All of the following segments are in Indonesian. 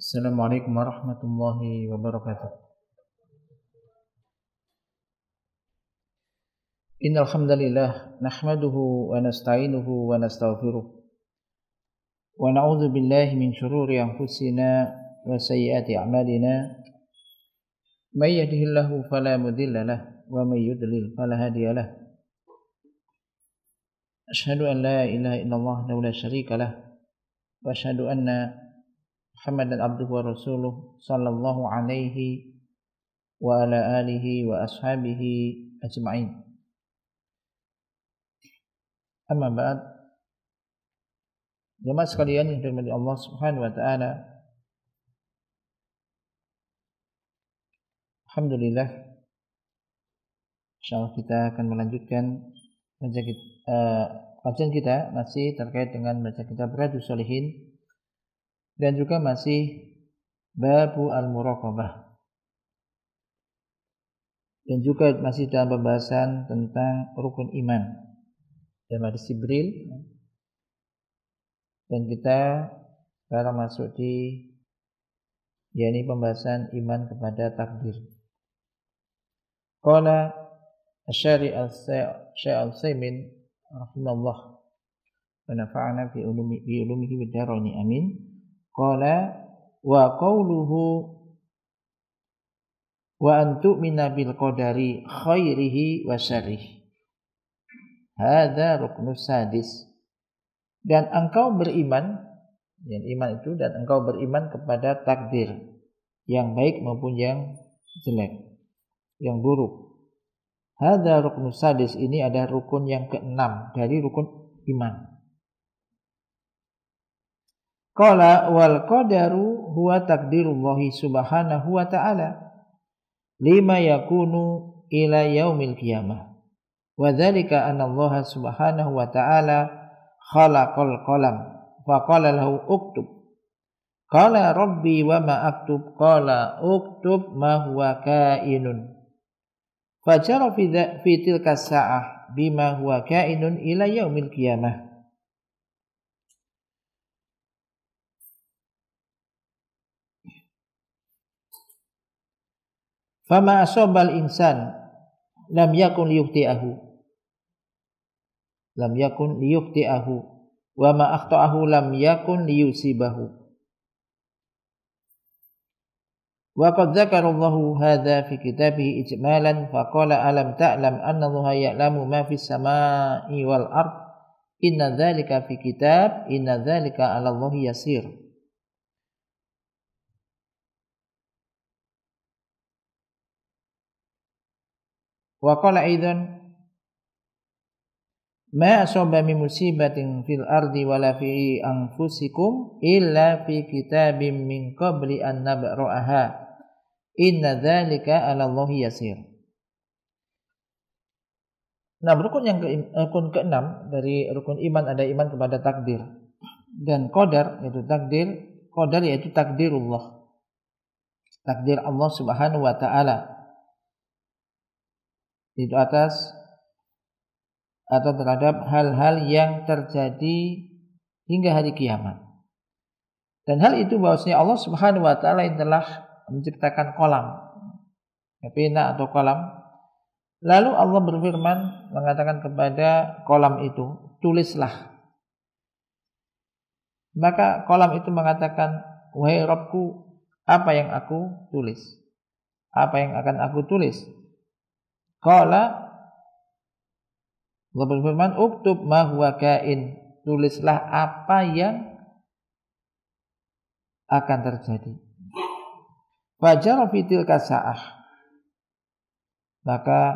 Assalamualaikum warahmatullahi wabarakatuh. Innal hamdalillah nahmaduhu wa nasta'inuhu wa nastaghfiruh wa na'udzu billahi min shururi anfusina wa sayyiati a'malina. May yahdihillahu fala mudilla lahu wa may yudlil fala hadiya lahu. Asyhadu an la ilaha illallah wa la syarika lahu wa asyhadu anna Muhammadan abduhu wa rasuluh sallallahu alaihi wa ala alihi wa ashabihi ajma'in. Amma ba'd. Jemaah sekalian yang dirahmati Allah Subhanahu wa taala. Alhamdulillah. Insyaallah kita akan melanjutkan kajian kita masih terkait dengan baca kitab Riyadhus Shalihin dan juga masih babu al-muraqabah. Dan juga masih dalam pembahasan tentang rukun iman dan hadis Jibril, dan kita sekarang masuk di yakni pembahasan iman kepada takdir. Qala asy-syari' al-Syekh Al-Utsaimin rahimahullah wa nafa'ana bi ulumihi bid darain amin. Qala wa qawluhu wa an tu'mina bil qadari khairihi wa syarrihi hadza ruknus sadis. Dan engkau beriman, yang iman itu, dan engkau beriman kepada takdir yang baik maupun yang jelek, yang buruk. Hadza ruknus sadis, ini adalah rukun yang keenam dari rukun iman. Qala wal qadaru huwa takdirullahi subhanahu wa ta'ala lima yakunu ila yaumil qiyamah. Wa dzalika anna Allah subhanahu wa ta'ala khalaqal qalam fa qala lahu uktub. Qala rabbi wa ma aktub, qala uktub ma huwa kainun. Fajara fi tilka sa'ah bima huwa kainun ila yaumil qiyamah. Fama asabal insan lam yakun liyukhti'ahu wa ma akhta'ahu lam yakun liyusibahu. Wa qad dzakara Allahu hadza fi kitabihi ijmalan fa qala alam ta'lam anna Allaha ya'lamu ma fis samaa'i wal ard inna dzalika fi kitab inna dzalika 'ala Allahi yasir. Wa qala aidan ma asaba min musibatin fil ardi wala fi anfusikum illa fi kitabim min qabli an nabra'aha inna dzalika 'ala Allahi yasir. Nah, rukun keenam dari rukun iman ada iman kepada takdir dan qadar, yaitu qadar yaitu takdirullah, takdir Allah Subhanahu wa taala itu atas atau terhadap hal-hal yang terjadi hingga hari kiamat. Dan hal itu bahwasanya Allah Subhanahu wa taala yang telah menciptakan kolam, pena atau kolam. Lalu Allah berfirman mengatakan kepada kolam itu, tulislah. Maka kolam itu mengatakan, wahai Rabbku, apa yang aku tulis? Apa yang akan aku tulis? Qala, Allah berfirman, uktub ma huwa kain, tulislah apa yang akan terjadi. Fajara fi tilka sa'ah, maka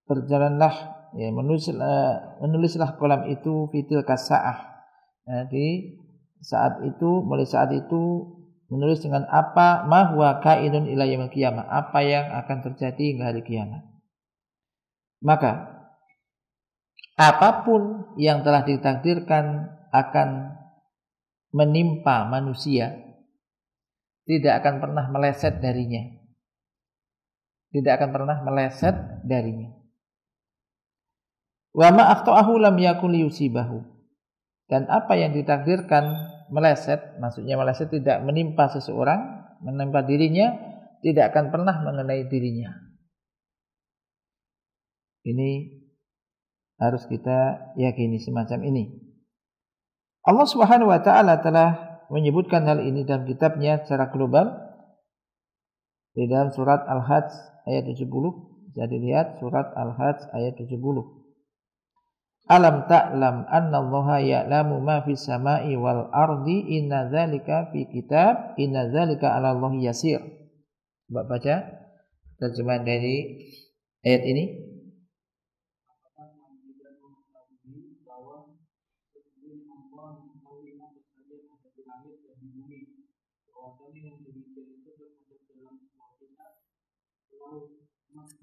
berjalanlah, ya, menulislah kolam itu fi tilka sa'ah, di saat itu, mulai saat itu menulis dengan apa ma huwa kainun ila yaumil qiyamah, apa yang akan terjadi hingga hari kiamat. Maka apapun yang telah ditakdirkan akan menimpa manusia tidak akan pernah meleset darinya. Tidak akan pernah meleset darinya. Wa ma akhta'ahu lam yakun liyusibahu. Dan apa yang ditakdirkan meleset, maksudnya meleset tidak menimpa seseorang, menimpa dirinya, tidak akan pernah mengenai dirinya. Ini harus kita yakini semacam ini. Allah Subhanahu wa taala telah menyebutkan hal ini dalam kitabnya secara global di dalam surat Al-Hajj ayat 70. Bisa dilihat surat Al-Hajj ayat 70. Alam ta'lam annallaha ya'lamu ma fis sama'i wal ardi inna dzalika fi kitab inna dzalika 'ala Allahi yasir. Coba baca terjemahan dari ayat ini.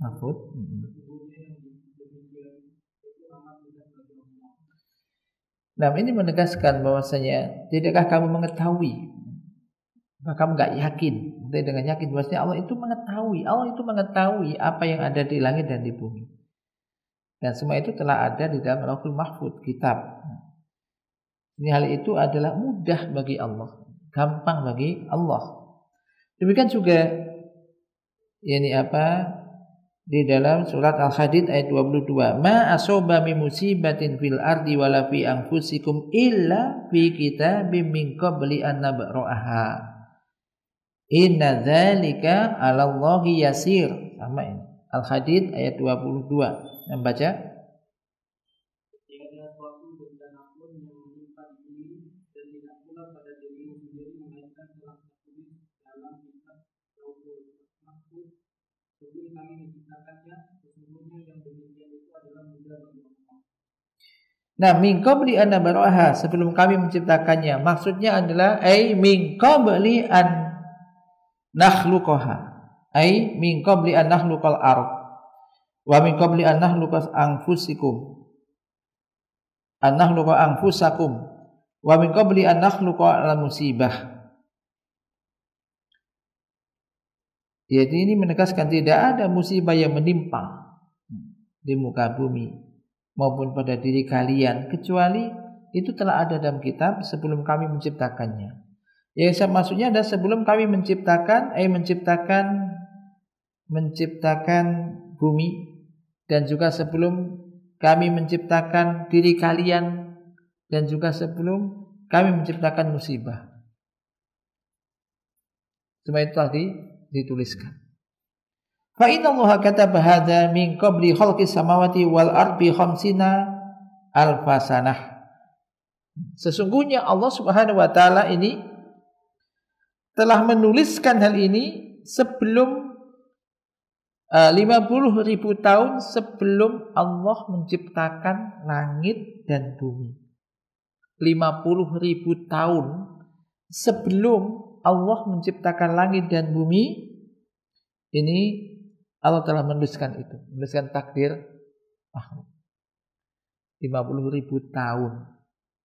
Mahfud. Nah, ini menegaskan bahwasanya tidakkah kamu mengetahui, kamu nggak yakin, dengan yakin bahwasanya Allah itu mengetahui apa yang ada di langit dan di bumi. Dan semua itu telah ada di dalam Lauhul Mahfud, kitab. Ini hal itu adalah mudah bagi Allah, gampang bagi Allah. Demikian juga di dalam surat Al-Hadid ayat 22, ma asoba min musibatin fil ardi wala fi anfusikum illa fi kitabim min qabli an nabra'aha inna dzalika 'ala Allahi yasir. Sama ini Al-Hadid ayat 22. Membaca tiada suatu bencana pun yang menimpa diri dan tidak pula pada dirimu sendiri melainkan telah tertulis dalam kitab Lauhul Mahfuz sebelum kami menciptakannya. Sesungguhnya yang demikian itu adalah mudah bagi Allah. Nah, min qabli an nabra'aha, sebelum kami menciptakannya, maksudnya adalah min qabli an nakhluqaha, min qabli an nakhluqal ard wa min qabli an nakhluqa anfusakum wa min qabli an nakhluqa al-musibah. Jadi ini menegaskan tidak ada musibah yang menimpa di muka bumi maupun pada diri kalian kecuali itu telah ada dalam kitab sebelum kami menciptakannya. Ya, maksudnya adalah sebelum kami menciptakan bumi, dan juga sebelum kami menciptakan diri kalian, dan juga sebelum kami menciptakan musibah. Semua itu tadi dituliskan. Fa inna Allah kataba hadza min qabli khalqis samawati wal ardi khamsina alfasanah. Sesungguhnya Allah Subhanahu wa taala ini telah menuliskan hal ini sebelum 50.000 tahun sebelum Allah menciptakan langit dan bumi. 50.000 tahun sebelum Allah menciptakan langit dan bumi, ini Allah telah menuliskan itu, menuliskan takdir makhluk. 50.000 tahun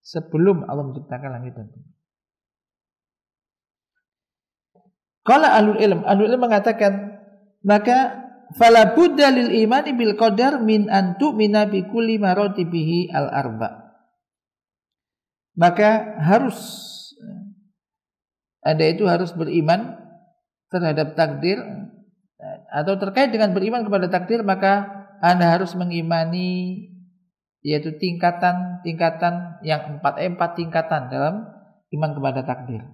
sebelum Allah menciptakan langit dan bumi. Qala ahlul ilm mengatakan, maka fala budda lil imani bil qadar min an tu'mina bi kulli maratibihi al arba. Maka Anda itu harus beriman terhadap takdir, atau terkait dengan beriman kepada takdir, maka Anda harus mengimani yaitu tingkatan yang empat tingkatan dalam iman kepada takdir.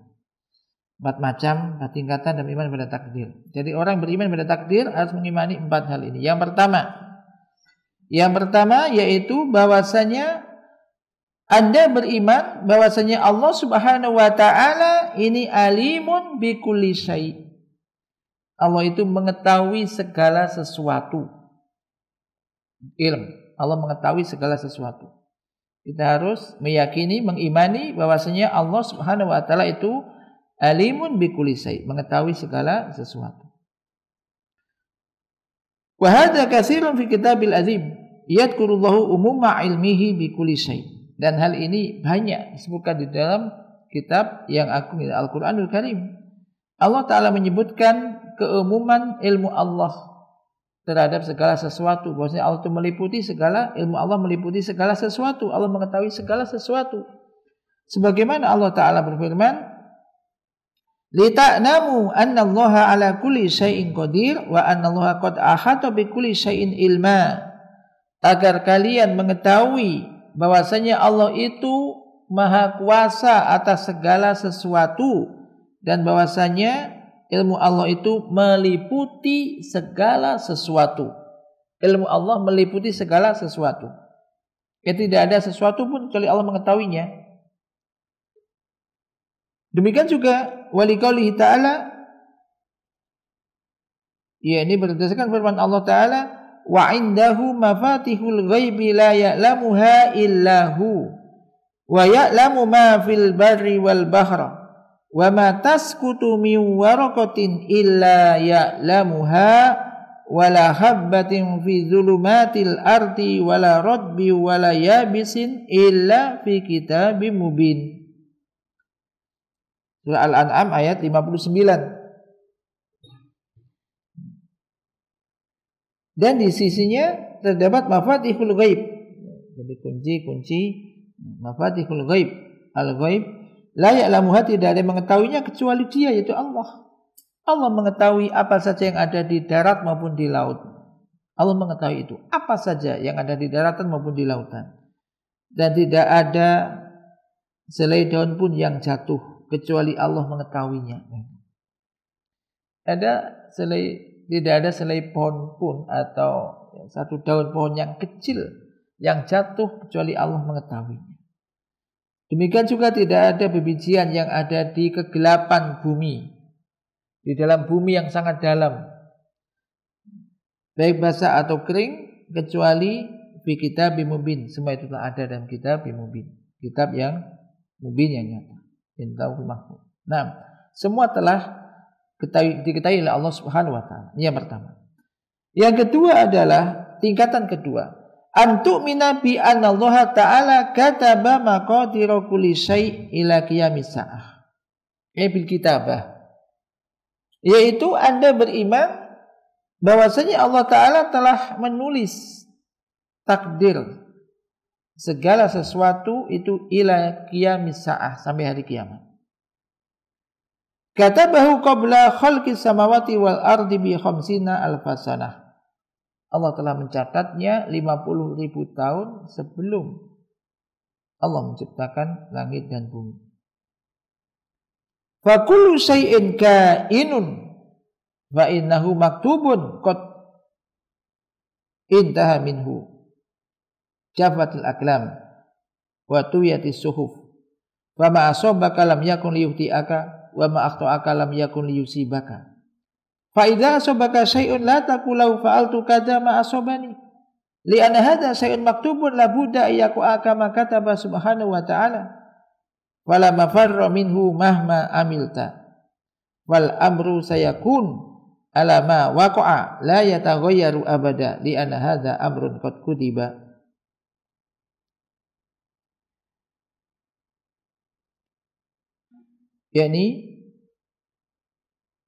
4 macam tingkatan dalam iman kepada takdir. Jadi orang beriman kepada takdir harus mengimani 4 hal ini. Yang pertama yaitu bahwasanya Anda beriman bahwasanya Allah Subhanahu wa taala ini alimun bi kulli syai'. Allah itu mengetahui segala sesuatu. Allah mengetahui segala sesuatu. Kita harus meyakini, mengimani bahwasanya Allah Subhanahu wa taala itu alimun bi kulli syai', mengetahui segala sesuatu. Wa hadza katsirun fi kitabil azim yadhkurullahu umuma ilmihi bi kulli syai'. Dan hal ini banyak disebutkan di dalam kitab yang agung, Al-Qur'anul Karim. Allah Ta'ala menyebutkan keumuman ilmu Allah terhadap segala sesuatu. Bahwasanya Allah itu meliputi segala, ilmu Allah meliputi segala sesuatu. Allah mengetahui segala sesuatu. Sebagaimana Allah Ta'ala berfirman, "Lita'namu annallaha ala kulli syai'in qadir wa annallaha qad ahata bi kulli syai'in ilma." Agar kalian mengetahui bahwasanya Allah itu Maha Kuasa atas segala sesuatu dan bahwasanya ilmu Allah itu meliputi segala sesuatu. Ilmu Allah meliputi segala sesuatu. Ya, tidak ada sesuatu pun kecuali Allah mengetahuinya. Demikian juga waliqaulihi ta'ala, ya ini berdasarkan firman Allah Ta'ala, wa indahu mafatihul ghaibi la ya'lamuha illahu wa ya'lamu ma fil barri wal bahra wa ma taskutu min waraqatin illa ya'lamuha wala habbatin fi dhulumatil ardi wala radbi wala yabisin illa fi kitabim mubin. Surah Al-An'am ayat 59. Dan di sisinya terdapat mafatihul ghaib. Jadi kunci-kunci mafatihul ghaib. Al-ghaib la ya'lamuha, tidak ada yang mengetahuinya kecuali Dia, yaitu Allah. Allah mengetahui apa saja yang ada di darat maupun di laut. Allah mengetahui itu, apa saja yang ada di daratan maupun di lautan. Dan tidak ada selai daun pun yang jatuh kecuali Allah mengetahuinya. Tidak ada selai pohon pun atau satu daun pohon yang kecil yang jatuh kecuali Allah mengetahuinya. Demikian juga tidak ada bebijian yang ada di kegelapan bumi, di dalam bumi yang sangat dalam, baik basah atau kering, kecuali fi kitabim mubin. Semua itu telah ada dalam kitabim mubin, kitab yang mubin, yang nyata, yang tahu mahfuz. Nah, semua telah diketahui oleh Allah Subhanahu wa taala. Ini yang pertama. Yang kedua adalah tingkatan kedua, antu'mina bi anallaha ta'ala kataba maqadira kulli syai' ila qiyamis saah. Bil kitabah. Yaitu Anda beriman bahwasanya Allah Ta'ala telah menulis takdir segala sesuatu itu ila qiyamis saah, sampai hari kiamat. Katabahu qabla khalqis samawati wal ardi bi khamsina alfasanah. Allah telah mencatatnya 50.000 tahun sebelum Allah menciptakan langit dan bumi. Fa kullu syai'in kainun wa innahu maktubun qad intaha minhu jafatil aqlam wa tuyatis suhuf wa ma asabaka lam yakun liyuhtiaka wa ma akhta'aka lam yakun liyusibaka. Fa idza asabaka syai'un la taqulahu fa'altu kadza ma asabani. Li'anna hadza syai'un maktubun la budda ayyaqa ma kataba subhanahu wa ta'ala. Wala mafarra minhu mahma amilta. Wal amru sayakun ala ma waqa'a la yataghayyaru abada li'anna hadza amrun qad kutiba. Yakni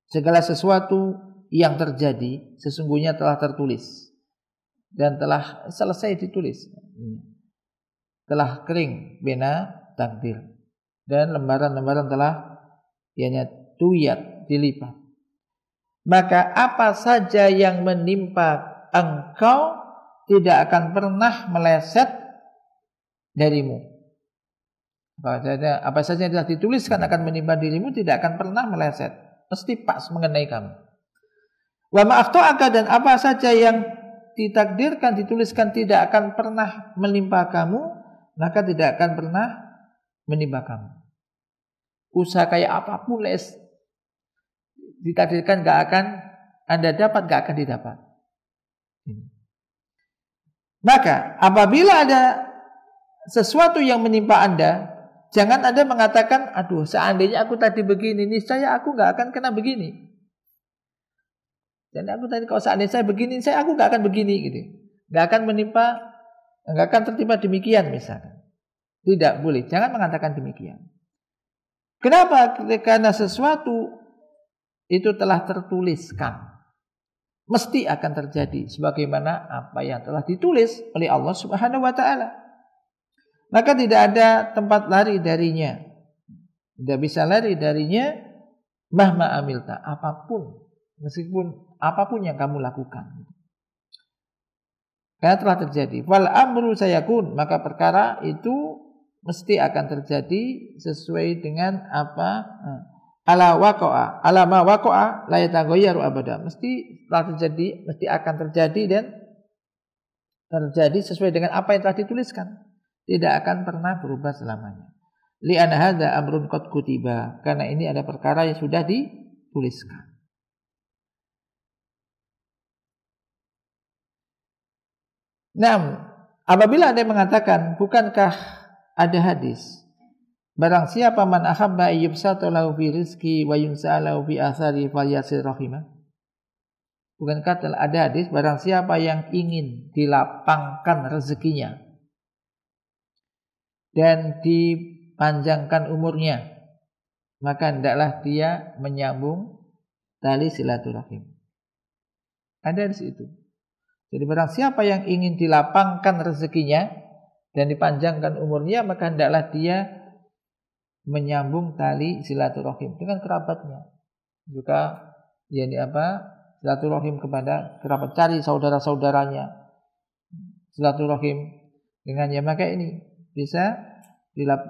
segala sesuatu yang terjadi sesungguhnya telah tertulis dan telah selesai ditulis, telah kering bena takdir, dan lembaran-lembaran telah tuyat, dilipat. Maka apa saja yang menimpa engkau tidak akan pernah meleset darimu. Apa saja yang telah dituliskan akan menimpa dirimu tidak akan pernah meleset, mesti pas mengenai kamu. Wa ma akhta'aka, dan apa saja yang ditakdirkan dituliskan tidak akan pernah menimpa kamu, maka tidak akan pernah menimpa kamu. Usaha kayak apapun ditakdirkan gak akan Anda dapat, gak akan didapat. Maka apabila ada sesuatu yang menimpa Anda, jangan Anda mengatakan, aduh seandainya aku tadi begini, niscaya aku gak akan kena begini. Dan aku tadi kalau seandainya saya begini, aku gak akan begini gitu. Gak akan menimpa, gak akan tertimpa demikian misalkan. Tidak boleh, jangan mengatakan demikian. Kenapa? Karena sesuatu itu telah tertuliskan. Mesti akan terjadi sebagaimana apa yang telah ditulis oleh Allah Subhanahu wa taala. maka tidak ada tempat lari darinya. Tidak bisa lari darinya mahma amilta, apapun, meskipun apapun yang kamu lakukan. Karena telah terjadi. Wal amru sayakun, maka perkara itu mesti akan terjadi sesuai dengan apa ala ma waqa'a la yataghayyaru abada. Mesti telah terjadi, mesti akan terjadi dan terjadi sesuai dengan apa yang telah dituliskan. Tidak akan pernah berubah selamanya. Li'anna hadza amrun qad kutiba, karena ini ada perkara yang sudah dituliskan. Nah, apabila ada yang mengatakan, bukankah ada hadis, barang siapa man ahabba ayyubsata lahu fi rizqi wa yunsa'alahu fi athari falyasir rahimah. Bukankah telah ada hadis, barang siapa yang ingin dilapangkan rezekinya dan dipanjangkan umurnya, maka hendaklah dia menyambung tali silaturahim. Ada di situ. Jadi barang siapa yang ingin dilapangkan rezekinya dan dipanjangkan umurnya, maka hendaklah dia menyambung tali silaturahim dengan kerabatnya. Juga silaturahim kepada kerabat, cari saudara-saudaranya. Silaturahim dengannya, maka ini bisa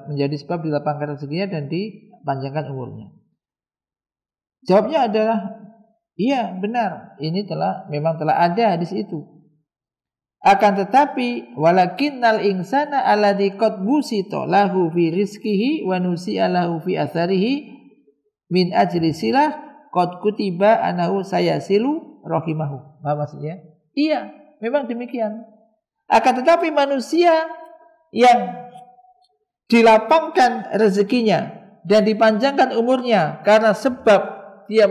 menjadi sebab dilapangkan rezekinya dan dipanjangkan umurnya. Jawabnya adalah iya, benar. Ini memang telah ada hadis itu. Akan tetapi walakinnal insana alladzi qad busita lahu fi rizqihi wa nusi'a lahu fi atharihi min ajli silah qad kutiba anahu sayasilu rahimahu. Apa maksudnya? Iya, memang demikian. Akan tetapi manusia yang dilapangkan rezekinya dan dipanjangkan umurnya karena sebab dia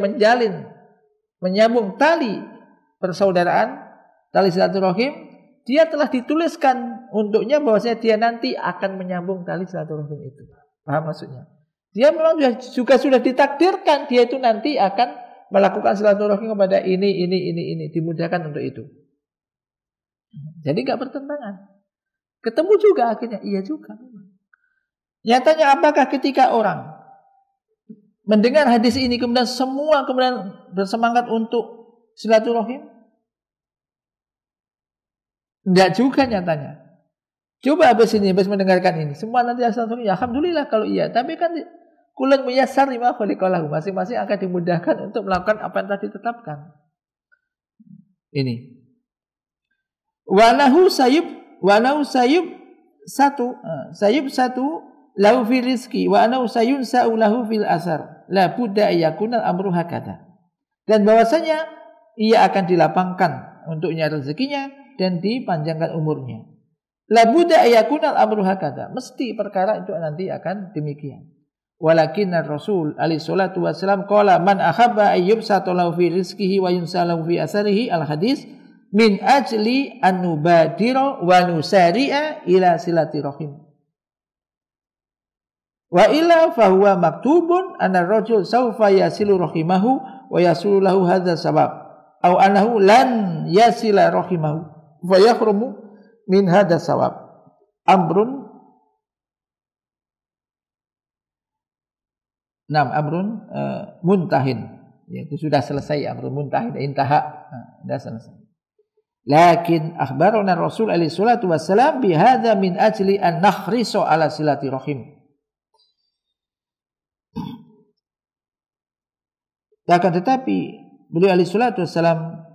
menyambung tali persaudaraan, tali silaturahim, dia telah dituliskan untuknya bahwasanya dia nanti akan menyambung tali silaturahim itu. Paham maksudnya? Dia memang juga sudah ditakdirkan dia itu nanti akan melakukan silaturahim kepada ini, dimudahkan untuk itu. Jadi enggak bertentangan. Ketemu juga akhirnya, iya juga memang. Nyatanya apakah ketika orang mendengar hadis ini kemudian bersemangat untuk silaturahim? Enggak juga nyatanya. Coba habis mendengarkan ini, semua nanti silaturahim. Ya, alhamdulillah kalau iya. Tapi kan kullun muyassar lima khuliqalahu, masing-masing akan dimudahkan untuk melakukan apa yang telah ditetapkan. Ini. Wa nahu sayub satu lahu fi rizqi wa nahu sayunsa'u lahu fil asar. La budda yakuna amru hakada. Dan bahwasanya ia akan dilapangkan untuknya rezekinya dan dipanjangkan umurnya. La budda yakuna amru hakada. Mesti perkara itu nanti akan demikian. Walakinna Rasul alaihi salatu wasallam qala man ahabba ayyubsata lahu fi rizqihi wa yunsalahu fi asarihi al hadis min ajli an nubadira wa nusari'a ila silatirahim. Wa illa fahuwa maktubun anna rajul sawfa yasilu rahimahu wa yasulu lahu hadza sabab aw annahu lan yasila rahimahu fa yakhrumu min hadza sabab amrun muntahin, yaitu sudah selesai amrun muntahin, intaha, sudah selesai. Lakin akhbarana Rasul alaihi salatu wassalam bi hadza min ajli an nakhrisu ala silati rahim. Akan tetapi beliau alaihi salatu wassalam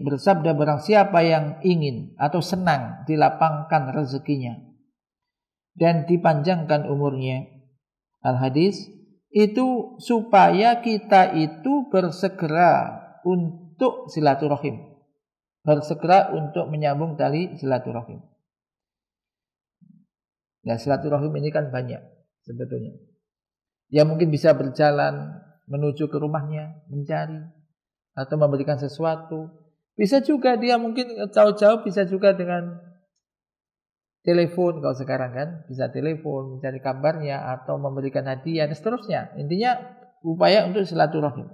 bersabda, barang siapa yang ingin atau senang dilapangkan rezekinya dan dipanjangkan umurnya, al hadis, itu supaya kita itu bersegera untuk silaturahim, bersegera untuk menyambung tali silaturahim. Nah, silaturahim ini kan banyak sebetulnya. Yang mungkin bisa berjalan menuju ke rumahnya, mencari atau memberikan sesuatu. Bisa juga dia mungkin jauh-jauh, bisa juga dengan telepon, kalau sekarang kan bisa telepon, mencari kabarnya atau memberikan hadiah dan seterusnya. Intinya upaya untuk silaturahim.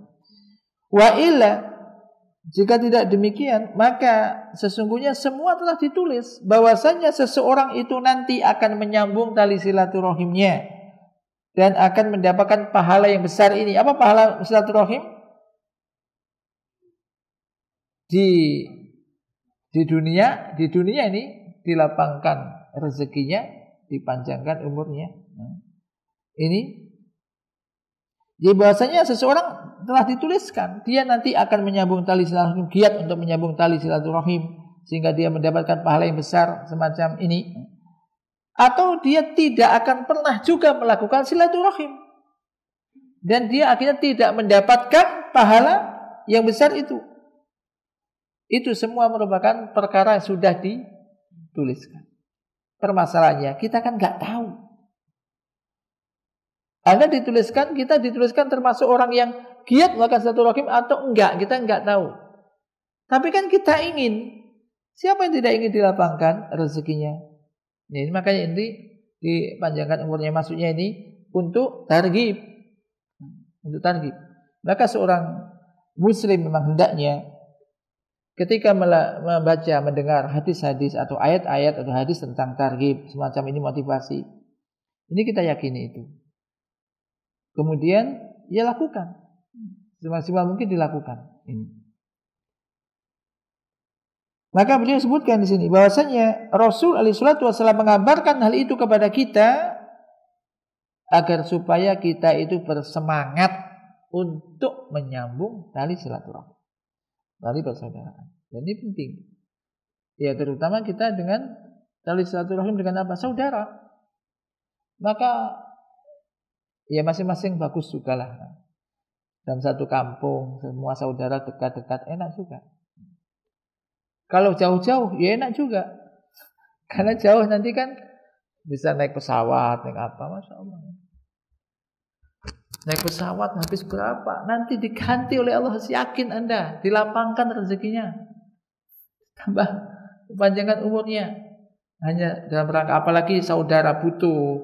Wa illa, Jika tidak demikian, maka sesungguhnya semua telah ditulis bahwasanya seseorang itu nanti akan menyambung tali silaturahimnya dan akan mendapatkan pahala yang besar ini. Apa pahala silaturahim? Di dunia ini dilapangkan rezekinya, dipanjangkan umurnya. Ini jadi bahwasanya seseorang telah dituliskan dia nanti akan menyambung tali silaturahim, giat untuk menyambung tali silaturahim sehingga dia mendapatkan pahala yang besar semacam ini. Atau dia tidak akan pernah juga melakukan silaturahim dan dia akhirnya tidak mendapatkan pahala yang besar itu. Itu semua merupakan perkara yang sudah dituliskan. Permasalahannya kita kan nggak tahu. Kita dituliskan termasuk orang yang giat melakukan silaturahim atau enggak, kita enggak tahu. Tapi kan kita ingin. Siapa yang tidak ingin dilapangkan rezekinya? Ini makanya ini dipanjangkan umurnya, maksudnya ini untuk targhib. Untuk targhib. Maka seorang muslim memang hendaknya ketika membaca, mendengar hadis-hadis atau ayat-ayat atau hadis tentang targhib, semacam ini motivasi, ini kita yakini itu. Kemudian ya lakukan semaksimal mungkin dilakukan ini. Maka beliau sebutkan di sini bahwasanya Rasul alaihi salatu wasallam mengabarkan hal itu kepada kita agar supaya kita itu bersemangat untuk menyambung tali silaturahim, tali persaudaraan. Dan ini penting. Ya terutama kita dengan tali silaturahim dengan apa? Saudara. Maka ya masing-masing bagus juga lah. Dalam satu kampung semua saudara dekat-dekat enak juga. Kalau jauh-jauh ya enak juga. Karena jauh nanti kan bisa naik pesawat, naik apa, Masya Allah. Naik pesawat habis berapa? Nanti diganti oleh Allah, yakin Anda, dilapangkan rezekinya. Tambah panjangkan umurnya. Hanya dalam rangka apalagi saudara butuh,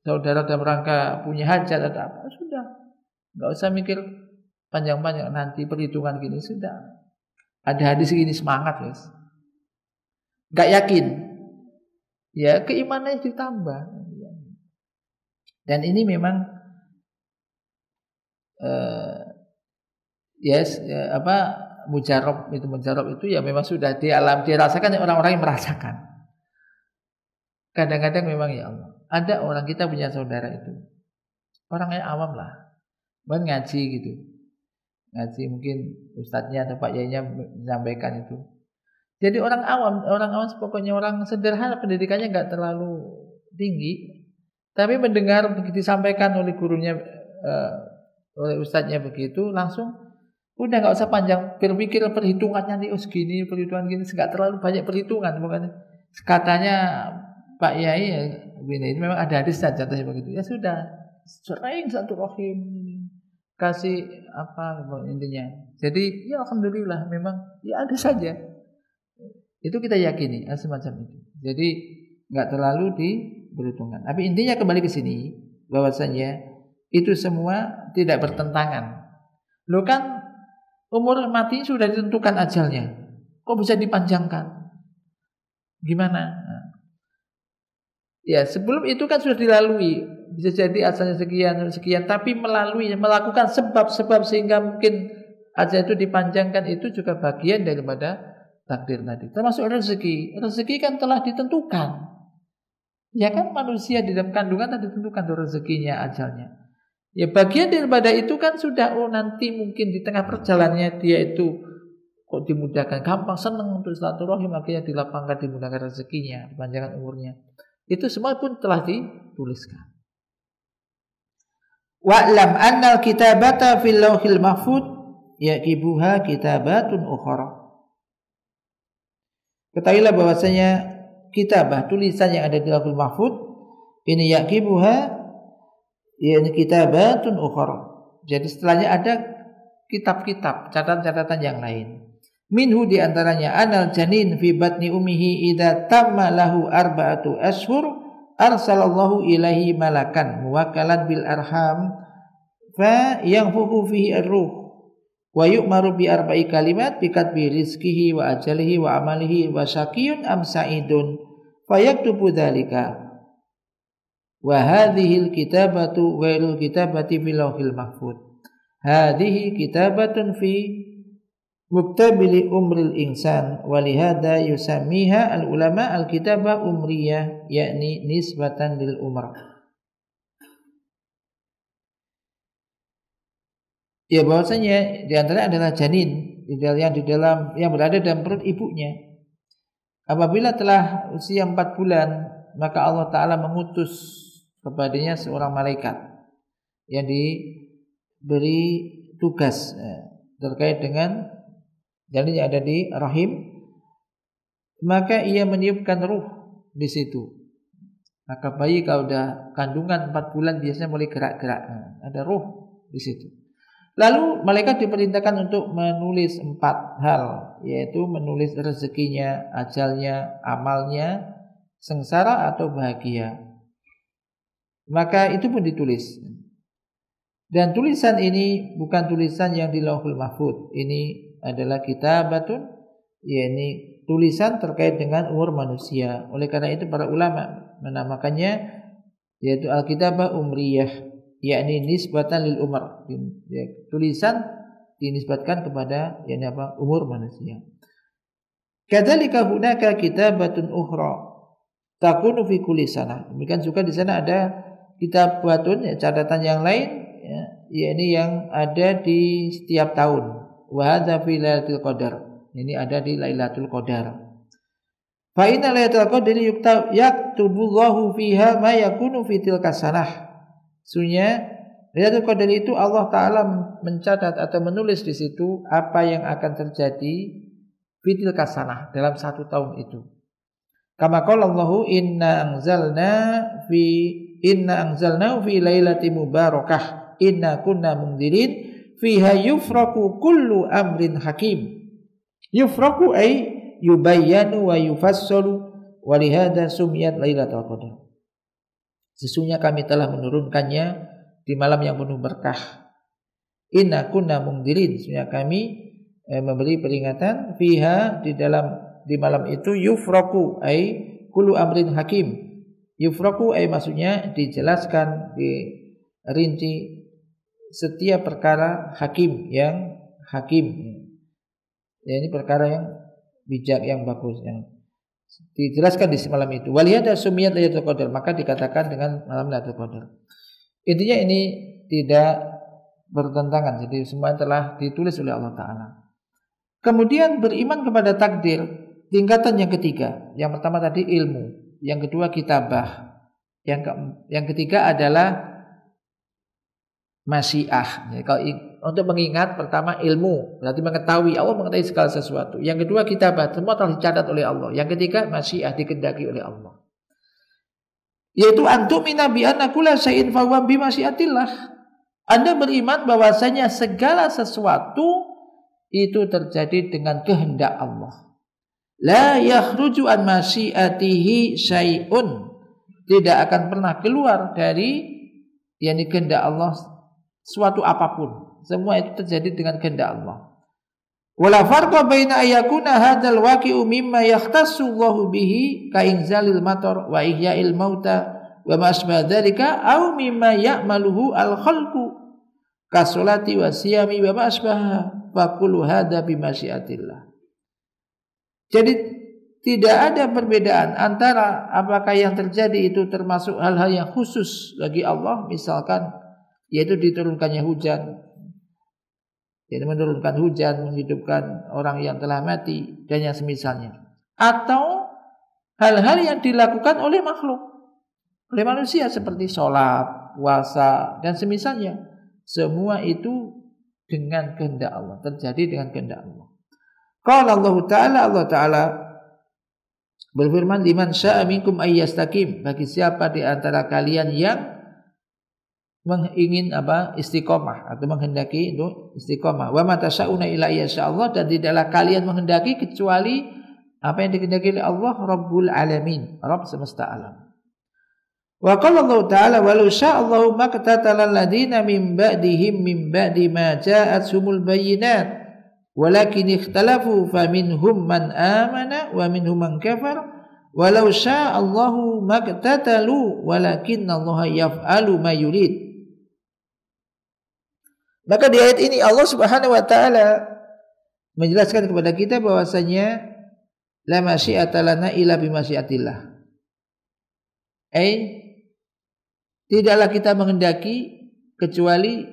saudara dalam rangka punya hajat atau apa, sudah. Enggak usah mikir panjang-panjang nanti perhitungan gini, sudah. Ada hadis gini semangat, guys. Enggak yakin. Ya, keimanannya ditambah. Dan ini memang mujarab itu ya memang sudah dirasakan orang-orang yang merasakan. Kadang-kadang memang ya Allah, ada orang kita punya saudara itu orangnya awam lah, ngaji gitu, ngaji mungkin ustadznya atau pak yainya menyampaikan itu. Jadi orang awam pokoknya orang sederhana, pendidikannya nggak terlalu tinggi, tapi mendengar begitu disampaikan oleh gurunya, oleh ustadznya begitu, langsung udah nggak usah panjang berpikir perhitungannya nih, segini perhitungan gini, nggak terlalu banyak perhitungan. Pokoknya katanya Pak Yai ya, ini memang ada hadis saja begitu. Ya sudah, sering satu rahim kasih apa intinya. Jadi ya alhamdulillah memang ya ada saja. Itu kita yakini semacam itu. Jadi nggak terlalu diperhitungkan. Tapi intinya kembali ke sini bahwasanya itu semua tidak bertentangan. Lo kan umur mati sudah ditentukan ajalnya. Kok bisa dipanjangkan? Gimana? Ya sebelum itu kan sudah dilalui. Bisa jadi asalnya sekian, tapi melakukan sebab-sebab sehingga mungkin ajal itu dipanjangkan, itu juga bagian daripada takdir tadi. Termasuk rezeki. Rezeki kan telah ditentukan. Ya kan manusia di dalam kandungan telah ditentukan rezekinya, ajalnya. Ya bagian daripada itu kan sudah nanti mungkin di tengah perjalanannya dia itu kok dimudahkan, gampang, senang untuk silaturahim, akhirnya dilapangkan, dimudahkan rezekinya, dipanjangkan umurnya. Itu semua pun telah dituliskan. Wa'lam annal kitabata fil lauhil mahfud yaqibuha kitabatun ukhra. Ketahuilah bahwasanya kitabah, tulisan yang ada di lauhil mahfud ini yaqibuha, yakni kitabatun ukhra. Jadi setelahnya ada kitab-kitab, catatan-catatan yang lain. Minhu di antaranya anal janin fi batni ummihi idza tamma lahu arba'atu ashhur arsalallahu ilaihi malakan muwakkalan bil arham fa yanfukhu fihi ar-ruh Wa yu'maru bi arba'i kalimat bi katbi rizqihi wa ajalihi wa amalihi wa syaqiyun am sa'idun fayaktubu dzalika. Wa hadhil kitabatu ghairul kitabati fil lauhil mahfuz. Hadhihi kitabatun fi muktabili umril insan wa lihada yusammiha al ulama al kitabah umriyah yakni nisbatan lil umr. Ya, bahwasanya di antara adalah janin yang berada dalam perut ibunya. Apabila telah usia 4 bulan, maka Allah Ta'ala mengutus kepadanya seorang malaikat yang diberi tugas terkait dengan janin yang ada di rahim. Maka ia meniupkan ruh di situ. Maka bayi kalau udah kandungan 4 bulan biasanya mulai gerak-gerak. Ada ruh di situ. Lalu malaikat diperintahkan untuk menulis 4 hal, yaitu menulis rezekinya, ajalnya, amalnya, sengsara atau bahagia. Maka itu pun ditulis. Dan tulisan ini bukan tulisan yang di Lauhul Mahfuz. Ini adalah kitabatun, yakni tulisan terkait dengan umur manusia. Oleh karena itu para ulama menamakannya yaitu Al-Kitabah Umriyah, yakni nisbatan lil umar, tulisan dinisbatkan kepada umur manusia. Kadzalika hunaka kitabatun ukhra takunu fi kulli sanah. Demikian juga di sana ada kitabatun, catatan yang lain, yakni yang ada di setiap tahun. Wa hadza fi Lailatul Qadar. Ini ada di Lailatul Qadar. Fa inna Lailatul Qadri yaktubullahu fiha ma yakunu fi tilka sanah. Sesungguhnya Lailatul Qadar itu Allah Ta'ala mencatat atau menulis di situ apa yang akan terjadi fitil kasanah dalam 1 tahun itu. Kama qala Allahu inna anzalnahu fi lailati mubarakah inna kunna mundzirin fiha yufraku kullu amrin hakim. Yufraku ay yubayyanu wa yufassalu wa lihada sumiyat Lailatul Qadar. Sesungguhnya kami telah menurunkannya di malam yang penuh berkah. Inna kunna mungdirin. Sesungguhnya kami memberi peringatan fiha di malam itu yufraku ay kullu amrin hakim. Yufraku ay maksudnya dijelaskan, dirinci setiap perkara hakim yang hakim. Ya, ini perkara yang bijak, yang bagus, yang dijelaskan di semalam itu. Walihada sumiyat Lailatul Qadar, maka dikatakan dengan malam Lailatul Qadar. Intinya ini tidak bertentangan, jadi semua telah ditulis oleh Allah Ta'ala. Kemudian beriman kepada takdir, tingkatan yang ketiga. Yang pertama tadi ilmu, yang kedua kitabah, yang ketiga adalah masyiah. Jadi kalau untuk mengingat, pertama ilmu, berarti mengetahui, Allah mengetahui segala sesuatu. Yang kedua kitabah, semua telah dicatat oleh Allah. Yang ketiga masyiah, dikehendaki oleh Allah. Yaitu antumina bi anna kulla syai'in fa huwa bi masyiatillah. Anda beriman bahwasanya segala sesuatu itu terjadi dengan kehendak Allah. La yakhruju an masyiatihi syai'un. Tidak akan pernah keluar dari kehendak Allah suatu apapun. Semua itu terjadi dengan kehendak Allah. Wala farqa baina ayyakuna hadzal waqi'u mimma yahtassu Allahu bihi ka inzalil matar wa ihya'il mauta wa ma asbah dzalika aw mimma ya'maluhu al-khalqu ka sholati wa siyami wa ma asbaha fa kullu hadza bi masyiatillah. Jadi tidak ada perbedaan antara apakah yang terjadi itu termasuk hal-hal yang khusus bagi Allah, misalkan yaitu diturunkannya hujan, jadi menurunkan hujan, menghidupkan orang yang telah mati dan yang semisalnya, atau hal-hal yang dilakukan oleh makhluk, oleh manusia seperti sholat, puasa dan semisalnya. Semua itu dengan kehendak Allah, terjadi dengan kehendak Allah. Qala Allah Ta'ala berfirman, liman syaa minkum ayyastaqim, bagi siapa di antara kalian yang ingin istiqomah atau menghendaki untuk istiqomah. Wa ma tasyauna illa insyaallah, dan tidaklah kalian menghendaki kecuali apa yang dikehendaki oleh Allah Rabbul Alamin, Rabb semesta alam. Wa qala Allah Ta'ala walau sya'allahu maqtatala alladziina min ba'dihim min ba'di ma ja'athumul bayyinat walakin ikhtalafu faminhum man amana wa minhum man kafara walau sya'allahu maqtatalu walakinnallaha yaf'alu ma yurid. Maka di ayat ini Allah Subhanahu wa taala menjelaskan kepada kita bahwasanya la masyiata lana illa bi masyiatillah. Tidaklah kita menghendaki kecuali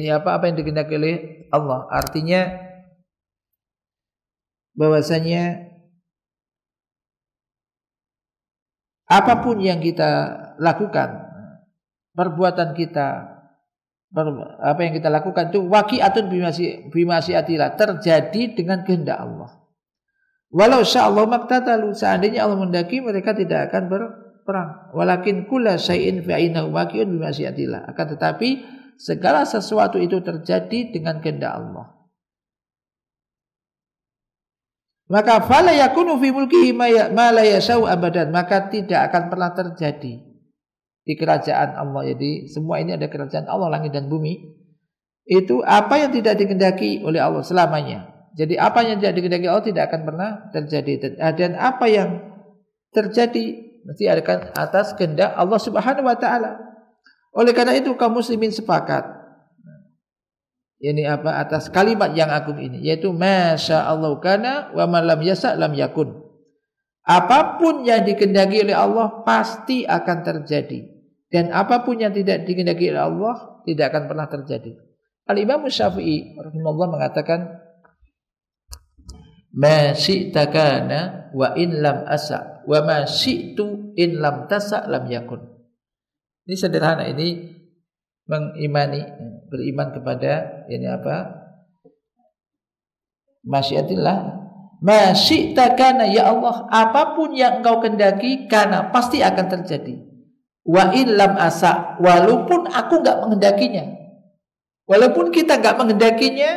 apa yang dikehendaki oleh Allah. Artinya bahwasanya apapun yang kita lakukan, perbuatan kita, apa yang kita lakukan itu waqi'atun bimasyiatillah, terjadi dengan kehendak Allah. Walau sya'allahu maqtatalu, seandainya Allah menghendaki mereka tidak akan berperang. Walakin kulla syai'in fa'inahu waqi'un bimasyiatillah. Akan tetapi segala sesuatu itu terjadi dengan kehendak Allah. Maka fala yakunu fi mulkihi ma la yashau abadan, maka tidak akan pernah terjadi di kerajaan Allah. Jadi semua ini ada kerajaan Allah, langit dan bumi. Itu apa yang tidak dikehendaki oleh Allah selamanya. Jadi apa yang tidak dikehendaki Allah tidak akan pernah terjadi. Dan apa yang terjadi mesti akan atas kehendak Allah Subhanahu wa taala. Oleh karena itu kaum muslimin sepakat atas kalimat yang agung ini, yaitu masyaallah kana wa man lam yasa lam yakun. Apapun yang dikehendaki oleh Allah pasti akan terjadi, dan apapun yang tidak dikehendaki oleh Allah tidak akan pernah terjadi. Al-Imam Syafi'i rahimahullah mengatakan ma syi'ta kana wa in lam asa wa ma syi'tu in lam tasa lam yakun. Ini sederhana, ini beriman kepada masyiatillah. Ma syi'ta kana, ya Allah, apapun yang Engkau kehendaki kana pasti akan terjadi. Wa in lam asa, walaupun aku enggak menghendakinya. Walaupun kita enggak menghendakinya,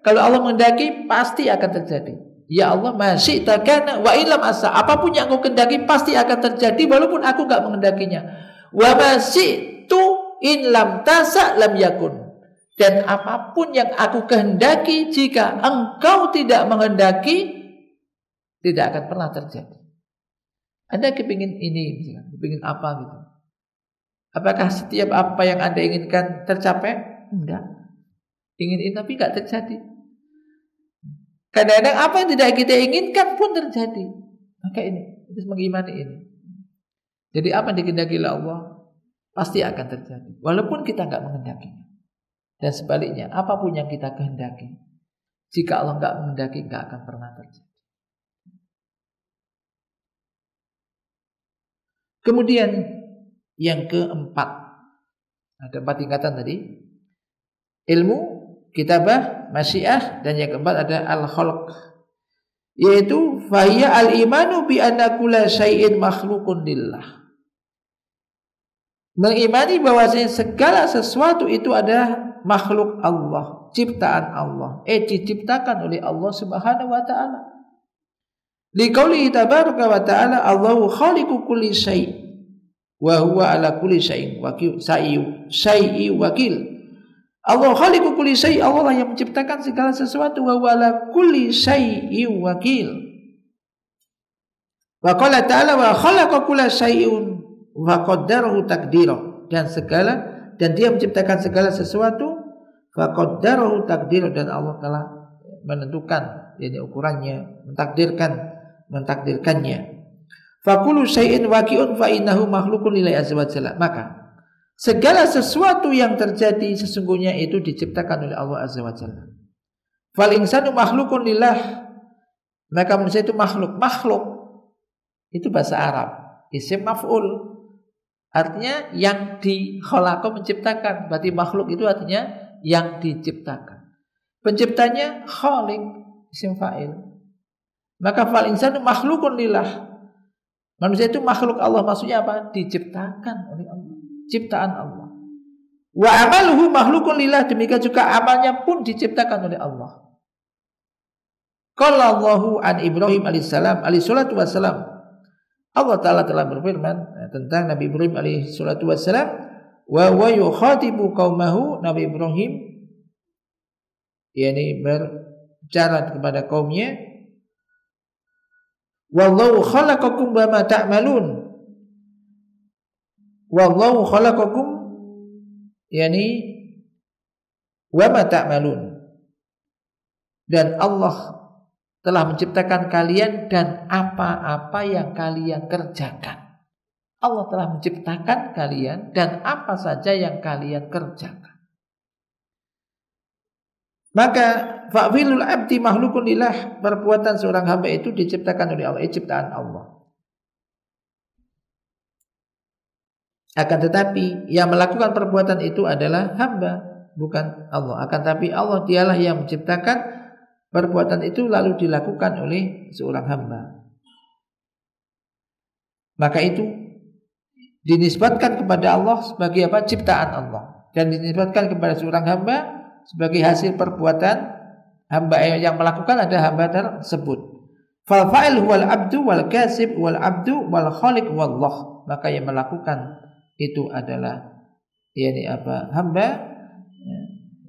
kalau Allah menghendaki pasti akan terjadi. Ya Allah, ma syi'ta kana wa in lam asa, apapun yang Engkau kehendaki pasti akan terjadi walaupun aku enggak menghendakinya. Wa ma syi'tu in lam tasa lam yakun. Dan apapun yang aku kehendaki jika Engkau tidak menghendaki tidak akan pernah terjadi. Anda kepingin ini, kepingin apa gitu? Apakah setiap apa yang Anda inginkan tercapai? Enggak. Ingin ini tapi enggak terjadi. Kadang-kadang apa yang tidak kita inginkan pun terjadi. Maka ini, kita mengimani ini. Jadi apa yang dikehendaki oleh Allah pasti akan terjadi, walaupun kita enggak menghendakinya. Dan sebaliknya, apapun yang kita kehendaki, jika Allah enggak menghendaki, enggak akan pernah terjadi. Kemudian yang keempat, ada 4 tingkatan tadi: ilmu, kitabah, masyiah, dan yang keempat ada al-khalq, yaitu fahiya al-imanu bi anna kulla syai'in makhluqun lillah. Mengimani bahwasanya segala sesuatu itu adalah makhluk Allah, ciptaan Allah, diciptakan oleh Allah Subhanahu wa taala. Liqaulihi tabaraka wa ta'ala Allahu khaliqu kulli syai' wa huwa ala kulli syai'in wakil. Allah khaliqu kulli syai', Allah lah yang menciptakan segala sesuatu, wa huwa ala kulli syai'in wakil. Wa qala ta'ala wa khalaqa kulla syai'in wa qaddarahu taqdira, dan dia menciptakan segala sesuatu, wa qaddarahu taqdira, dan Allah telah menentukan ukurannya, mentakdirkannya. Fa kullu syai'in waqi'un fa innahu makhluqun lillahi azza wa jalla. Maka segala sesuatu yang terjadi sesungguhnya itu diciptakan oleh Allah azza wa jalla. Fal insanu makhluqun lillah, maka manusia itu makhluk. Makhluk itu bahasa Arab, isim maf'ul, artinya yang dikhalaqa, menciptakan. Berarti makhluk itu artinya yang diciptakan. Penciptanya khaliq, isim fa'il. Maka fal insanu makhluqun lillah, manusia itu makhluk Allah. Maksudnya apa? Diciptakan oleh Allah, ciptaan Allah. Wa amaluhu makhluqun lillah, demikian juga amalnya pun diciptakan oleh Allah. Qala Allahu an Ibrahim alaihissalam alaihissalatu wassalam, Allah Ta'ala telah berfirman tentang Nabi Ibrahim alaihi salatu wassalam, wa yukhatibu qaumahu, Nabi Ibrahim yakni berbicara kepada kaumnya, wallahu khalaqakum wa ma ta'malun, wallahu khalaqakum yakni wa ma ta'malun, dan Allah telah menciptakan kalian dan apa-apa yang kalian kerjakan. Allah telah menciptakan kalian dan apa saja yang kalian kerjakan. Maka fa'ilul abdi makhlukun lillah, perbuatan seorang hamba itu diciptakan oleh Allah, ciptaan Allah. Akan tetapi yang melakukan perbuatan itu adalah hamba, bukan Allah. Akan tetapi Allah dialah yang menciptakan perbuatan itu lalu dilakukan oleh seorang hamba. Maka itu dinisbatkan kepada Allah sebagai apa? Ciptaan Allah, dan dinisbatkan kepada seorang hamba sebagai hasil perbuatan hamba yang melakukan ada hamba tersebut. Fal fa'il huwal abdu wal kasib wal abdu wal khaliq wallah. Maka yang melakukan itu adalah yakni apa? Hamba,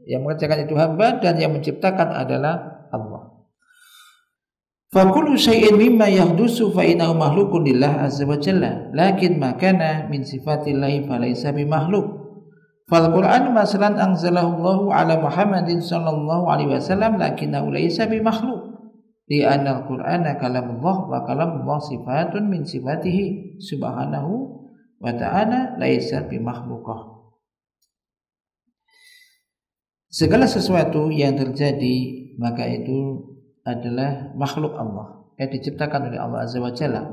yang mengerjakan itu hamba, dan yang menciptakan adalah Allah. Fa kullu syai'in mimma yahdusu fa innahu makhluqun lillah azza wa jalla, lakin ma kana min sifatillahi falaysa bimakhluq. Fal Qur'an masalan anzalahu Allahu ala Muhammadin sallallahu alaihi wasallam lakinnahu laysa bimakhluq, li anna al-Qur'ana kalamullah wa kalamullah sifatun min sifatihi subhanahu wa ta'ala laysa bimakhluqah. Segala sesuatu yang terjadi maka itu adalah makhluk Allah, yang diciptakan oleh Allah azza wa jalla.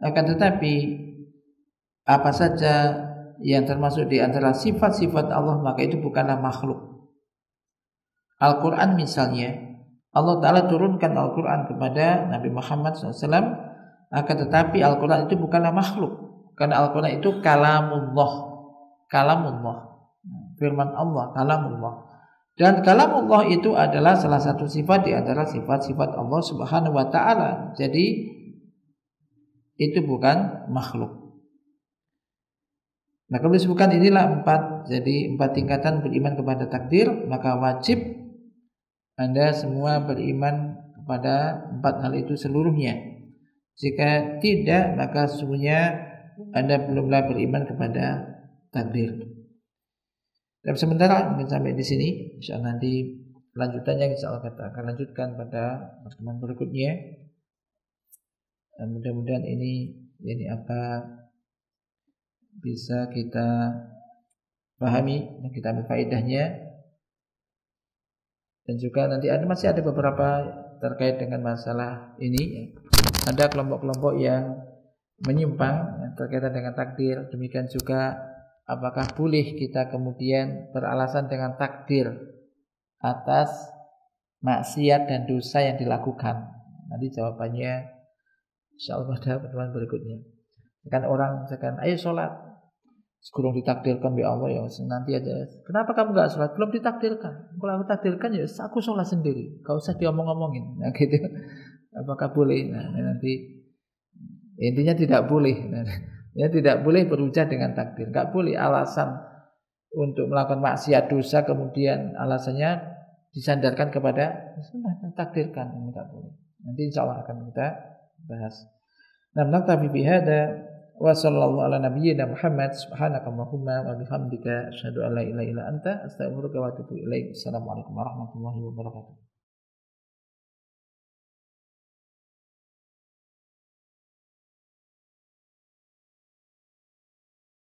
Akan tetapi apa saja yang termasuk di antara sifat-sifat Allah maka itu bukanlah makhluk. Al-Quran misalnya, Allah Ta'ala turunkan Al-Quran kepada Nabi Muhammad SAW, akan tetapi Al-Quran itu bukanlah makhluk, karena Al-Quran itu kalamullah, firman Allah, kalamullah. Dan kalamullah itu adalah salah satu sifat di antara sifat-sifat Allah Subhanahu wa taala. Jadi itu bukan makhluk. Maka disebutkan inilah 4. Jadi 4 tingkatan beriman kepada takdir. Maka wajib Anda semua beriman kepada 4 hal itu seluruhnya. Jika tidak, maka sesungguhnya Anda belumlah beriman kepada takdir. Dan sementara mungkin sampai di sini. Insyaallah nanti lanjutannya insyaallah kita akan lanjutkan pada pertemuan berikutnya. Dan mudah-mudahan ini apa bisa kita pahami dan kita ambil faedahnya. Dan juga nanti masih ada beberapa terkait dengan masalah ini. Ada kelompok-kelompok yang menyimpang terkaitan dengan takdir. Demikian juga apakah boleh kita kemudian beralasan dengan takdir atas maksiat dan dosa yang dilakukan? Nanti jawabannya insyaallah pada pertemuan berikutnya. Kan orang misalkan ayo sholat, sebelum ditakdirkan oleh Allah ya nanti aja. Kenapa kamu nggak sholat? Belum ditakdirkan. Kalau aku takdirkan ya aku sholat sendiri. Gak usah diomong-omongin. Nah gitu. Apakah boleh? Nah nanti intinya tidak boleh. Ya tidak boleh berujar dengan takdir. Enggak boleh alasan untuk melakukan maksiat dosa kemudian alasannya disandarkan kepada takdirkan. Ini enggak boleh. Nanti insyaallah akan kita bahas. Nah, naktafi bihada wa sallallahu ala nabiyyina Muhammad subhanakallahumma wa bihamdika asyhadu an la ilaha illa anta astaghfiruka wa atubu ilaik. Assalamualaikum warahmatullahi wabarakatuh.